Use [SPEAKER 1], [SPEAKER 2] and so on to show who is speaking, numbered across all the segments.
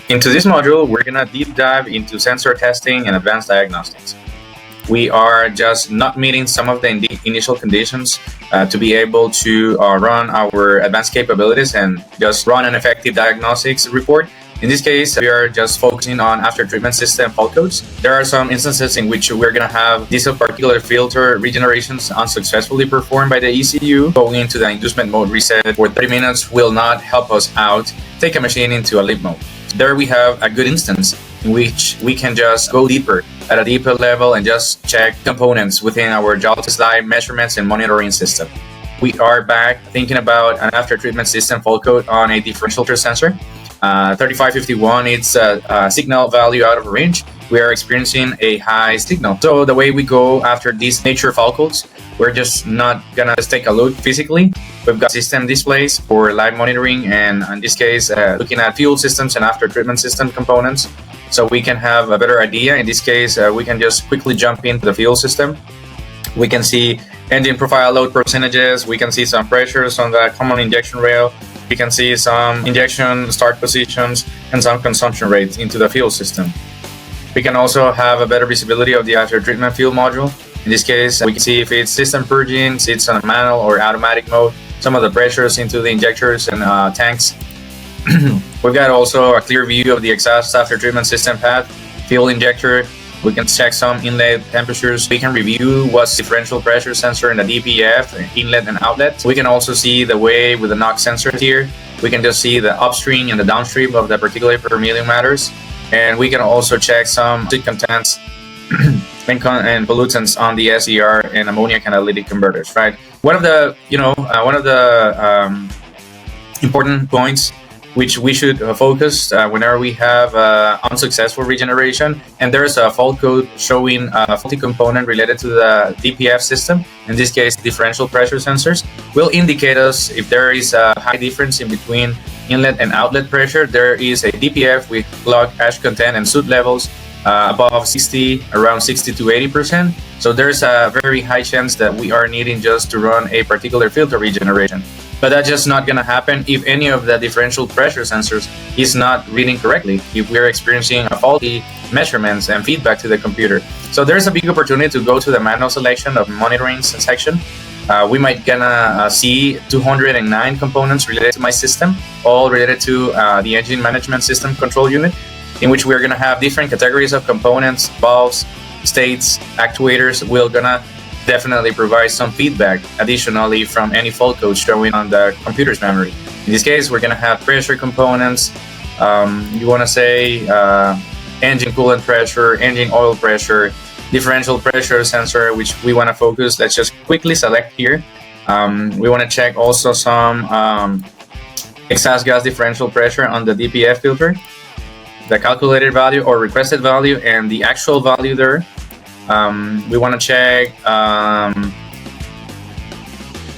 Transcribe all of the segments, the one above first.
[SPEAKER 1] Into this module, we're going to deep dive into sensor testing and advanced diagnostics. We are just not meeting some of the initial conditions to be able to run our advanced capabilities and just run an effective diagnostics report. In this case, we are just focusing on after treatment system fault codes. There are some instances in which we're going to have this particular filter regenerations unsuccessfully performed by the ECU. Going into the inducement mode reset for 30 minutes will not help us out. Take a machine into a limp mode. There we have a good instance in which we can just go deeper at a deeper level and just check components within our jolt slide measurements and monitoring system. We are back thinking about an after treatment system fault code on a differential sensor. 3551, it's a signal value out of range. We are experiencing a high signal. So the way we go after these nature fault codes, we're just not gonna just take a look physically. We've got system displays for live monitoring, and in this case, looking at fuel systems and after treatment system components, so we can have a better idea. In this case, we can just quickly jump into the fuel system. We can see engine profile load percentages. We can see some pressures on the common injection rail. We can see some injection start positions and some consumption rates into the fuel system. We can also have a better visibility of the after treatment fuel module. In this case, we can see if it's system purging, it's on a manual or automatic mode, some of the pressures into the injectors and tanks. We've got also a clear view of the exhaust after treatment system path, fuel injector. We can check some inlet temperatures. We can review what's differential pressure sensor in the DPF, inlet and outlet. We can also see the way with the NOx sensors here. We can just see the upstream and the downstream of the particulate per million matters. And we can also check some seed contents and pollutants on the SER and ammonia catalytic converters, right? One of the important points which we should focus whenever we have unsuccessful regeneration, and there's a fault code showing a faulty component related to the DPF system, in this case differential pressure sensors, will indicate us if there is a high difference in between inlet and outlet pressure. There is a DPF with log ash content and soot levels above 60, around 60 to 80%. So there's a very high chance that we are needing just to run a particular filter regeneration. But that's just not going to happen if any of the differential pressure sensors is not reading correctly, if we're experiencing a faulty measurements and feedback to the computer. So there's a big opportunity to go to the manual selection of monitoring section. We might gonna see 209 components related to my system, all related to the engine management system control unit, in which we're gonna have different categories of components, valves, states, actuators. We're gonna definitely provide some feedback additionally from any fault code showing on the computer's memory. In this case, we're gonna have pressure components. You wanna say engine coolant pressure, engine oil pressure, differential pressure sensor, which we wanna focus. Let's just quickly select here. We wanna check also some exhaust gas differential pressure on the DPF filter, the calculated value or requested value and the actual value there. We want to check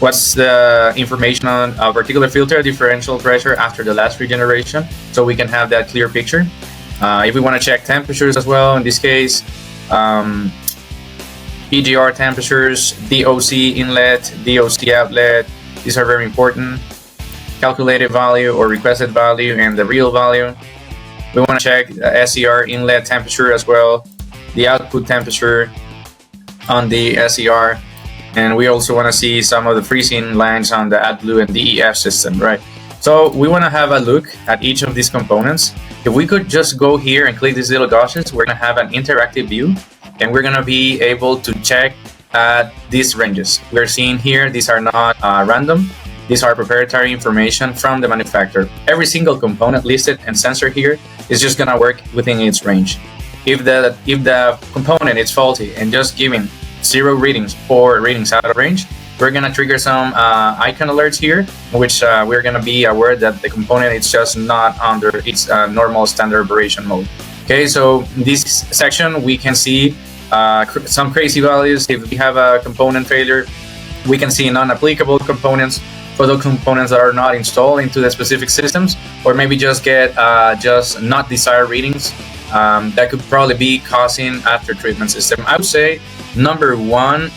[SPEAKER 1] what's the information on a particular filter differential pressure after the last regeneration, so we can have that clear picture. If we want to check temperatures as well, in this case, EGR temperatures, DOC inlet, DOC outlet, these are very important. Calculated value or requested value and the real value. We want to check the SER inlet temperature as well, the output temperature on the SER, and we also want to see some of the freezing lines on the AdBlue and DEF system, right? So we want to have a look at each of these components. If we could just go here and click these little gauges, we're going to have an interactive view, and we're going to be able to check at these ranges. We're seeing here, these are not random. These are proprietary information from the manufacturer. Every single component listed and sensor here is just going to work within its range. If the component is faulty and just giving 0 readings or readings out of range, we're gonna trigger some icon alerts here, in which we're gonna be aware that the component is just not under its normal standard operation mode. Okay, so in this section we can see some crazy values. If we have a component failure, we can see non-applicable components for those components that are not installed into the specific systems, or maybe just get just not desired readings. That could probably be causing after treatment system. I would say number one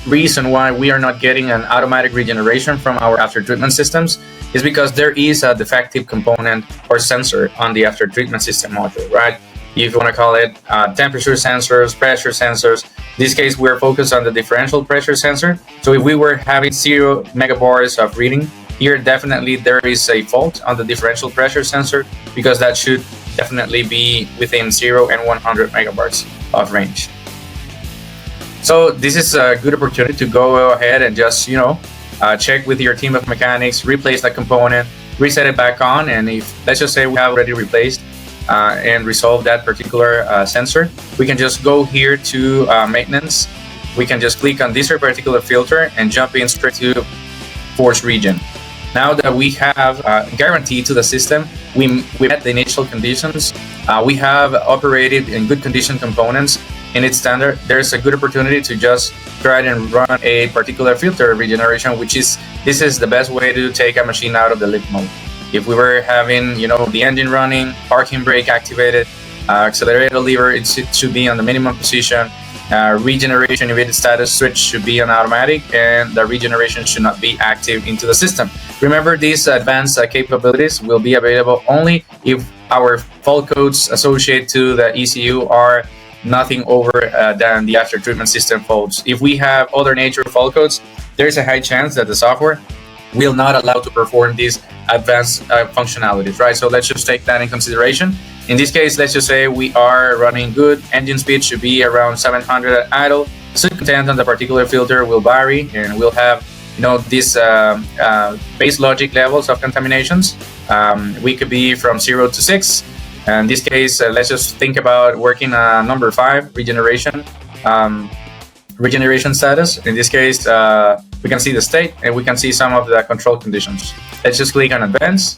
[SPEAKER 1] reason why we are not getting an automatic regeneration from our after treatment systems is because there is a defective component or sensor on the after treatment system module, right? If you want to call it temperature sensors, pressure sensors. In this case, we're focused on the differential pressure sensor. So if we were having 0 megabars of reading, here definitely there is a fault on the differential pressure sensor, because that should definitely be within 0 and 100 megabars of range. So this is a good opportunity to go ahead and just, check with your team of mechanics, replace that component, reset it back on, and if, let's just say we have already replaced and resolve that particular sensor, we can just go here to maintenance. We can just click on this particular filter and jump in straight to force regen. Now that we have guaranteed to the system, we met the initial conditions, we have operated in good condition components in its standard, there's a good opportunity to just try and run a particular filter regeneration, this is the best way to take a machine out of the lift mode. If we were having, the engine running, parking brake activated, accelerator lever, it should be on the minimum position, regeneration evaded status switch should be on automatic, and the regeneration should not be active into the system. Remember, these advanced capabilities will be available only if our fault codes associated to the ECU are nothing over than the after treatment system faults. If we have other nature fault codes, there's a high chance that the software will not allow to perform these advanced functionalities, right? So let's just take that in consideration. In this case, let's just say we are running good. Engine speed should be around 700 at idle. Soot content on the particular filter will vary, and we'll have, these base logic levels of contaminations. We could be from 0 to 6. In this case, let's just think about working number 5, regeneration status. In this case, we can see the state and we can see some of the control conditions. Let's just click on advance.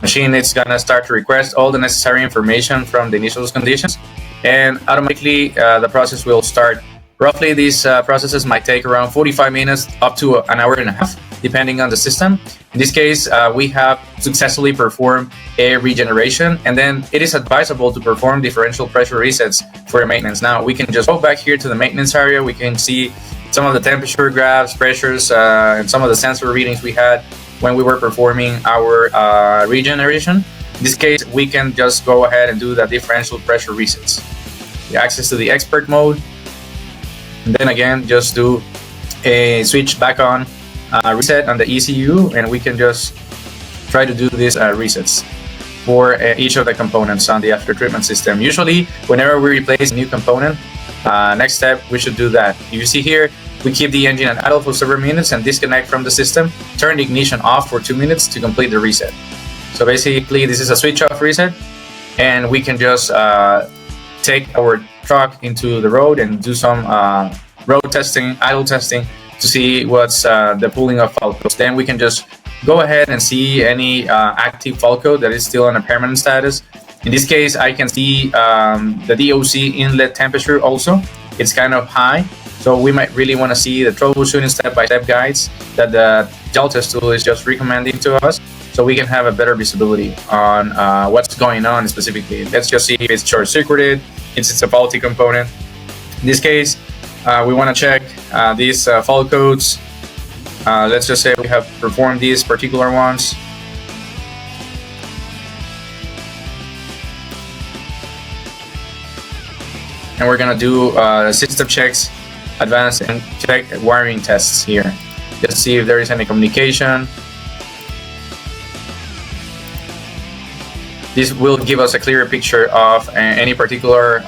[SPEAKER 1] Machine is gonna start to request all the necessary information from the initial conditions, and automatically the process will start. Roughly, these processes might take around 45 minutes up to an hour and a half, depending on the system. In this case, we have successfully performed a regeneration, and then it is advisable to perform differential pressure resets for maintenance. Now, we can just go back here to the maintenance area. We can see some of the temperature graphs, pressures, and some of the sensor readings we had when we were performing our regeneration. In this case, we can just go ahead and do the differential pressure resets. The access to the expert mode, and then again, just do a switch back on, reset on the ECU, and we can just try to do these resets for each of the components on the after treatment system. Usually, whenever we replace a new component, next step, we should do that. You see here, we keep the engine at idle for several minutes and disconnect from the system, turn the ignition off for 2 minutes to complete the reset. So basically, this is a switch off reset, and we can just take our truck into the road and do some road testing, idle testing, to see what's the pooling of fault codes. Then we can just go ahead and see any active fault code that is still on a permanent status. In this case, I can see the DOC inlet temperature also. It's kind of high, so we might really want to see the troubleshooting step-by-step guides that the gel test tool is just recommending to us, so we can have a better visibility on what's going on specifically. Let's just see if it's short-circuited, if it's a faulty component. In this case, we want to check these fault codes. Let's just say we have performed these particular ones. And we're gonna do system checks, advanced, and check wiring tests here. Just see if there is any communication. This will give us a clearer picture of any particular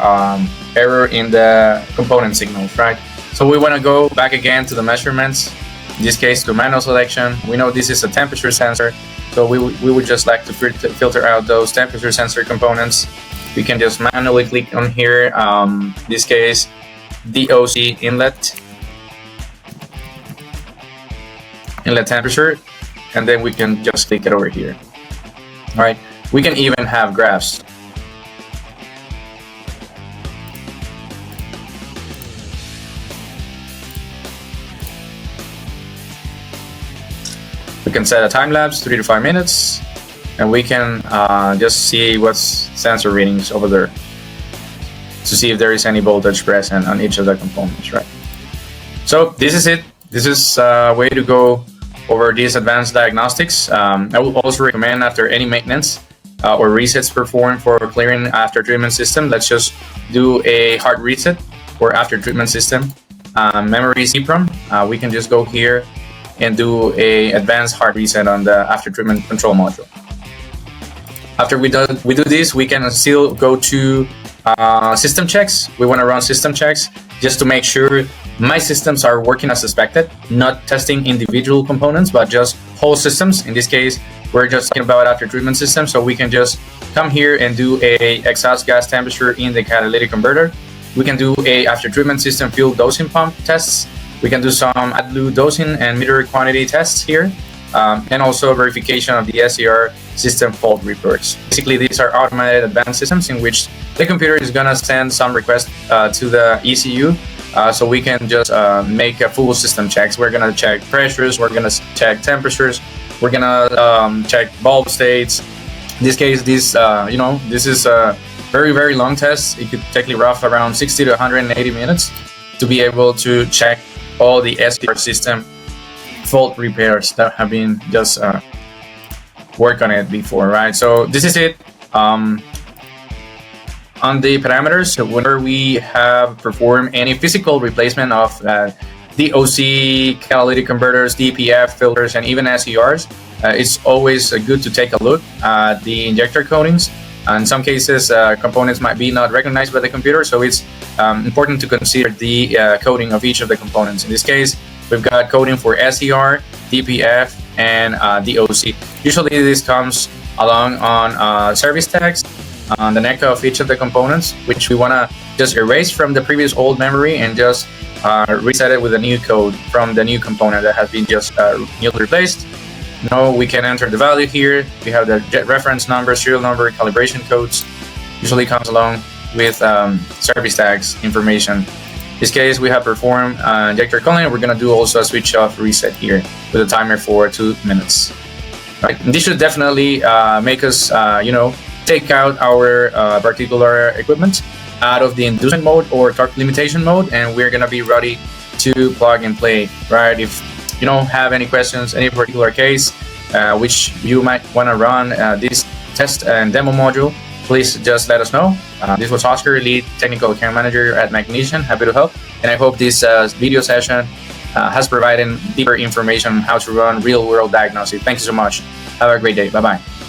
[SPEAKER 1] error in the component signals, right? So we want to go back again to the measurements, in this case to manual selection. We know this is a temperature sensor, so we would just like to filter out those temperature sensor components. We can just manually click on here, in this case, DOC inlet temperature, and then we can just click it over here. All right, we can even have graphs. We can set a time lapse, 3 to 5 minutes, and we can just see what's sensor readings over there to see if there is any voltage present on each of the components, right? So this is it. This is a way to go over these advanced diagnostics. I will also recommend after any maintenance or resets performed for clearing after treatment system, let's just do a hard reset for after treatment system. Memory EEPROM, we can just go here and do a advanced hard reset on the after treatment control module. After we do this, we can still go to system checks. We want to run system checks just to make sure my systems are working as expected, not testing individual components, but just whole systems. In this case, we're just talking about after treatment system, so we can just come here and do a exhaust gas temperature in the catalytic converter. We can do a after treatment system fuel dosing pump tests. We can do some AdBlue dosing and meter quantity tests here, and also verification of the SCR system fault reports. Basically, these are automated advanced systems in which the computer is gonna send some request to the ECU, so we can just make a full system checks. We're gonna check pressures, we're gonna check temperatures, we're gonna check bulb states. In this case, this this is a very long test. It could take rough around 60 to 180 minutes to be able to check all the SCR system fault repairs that have been just work on it before, right? So this is it. On the parameters, whenever we have performed any physical replacement of DOC, catalytic converters, DPF, filters, and even SCRs, it's always good to take a look at the injector coatings. In some cases, components might be not recognized by the computer, so it's important to consider the coating of each of the components. In this case, we've got coating for SCR, DPF, and DOC. Usually this comes along on service tags on the neck of each of the components, which we want to just erase from the previous old memory and just reset it with a new code from the new component that has been just newly replaced. Now we can enter the value here. We have the jet reference number, serial number, calibration codes. Usually comes along with service tags information. In this case, we have performed injector cooling. We're going to do also a switch off reset here with a timer for 2 minutes. Right. And this should definitely make us, take out our particular equipment out of the inducement mode or torque limitation mode, and we're going to be ready to plug and play, right? If you don't have any questions, any particular case which you might want to run this test and demo module, please just let us know. This was Oscar, lead technical account manager at Mechnician. Happy to help, and I hope this video session has provided deeper information on how to run real-world diagnostics. Thank you so much. Have a great day. Bye-bye.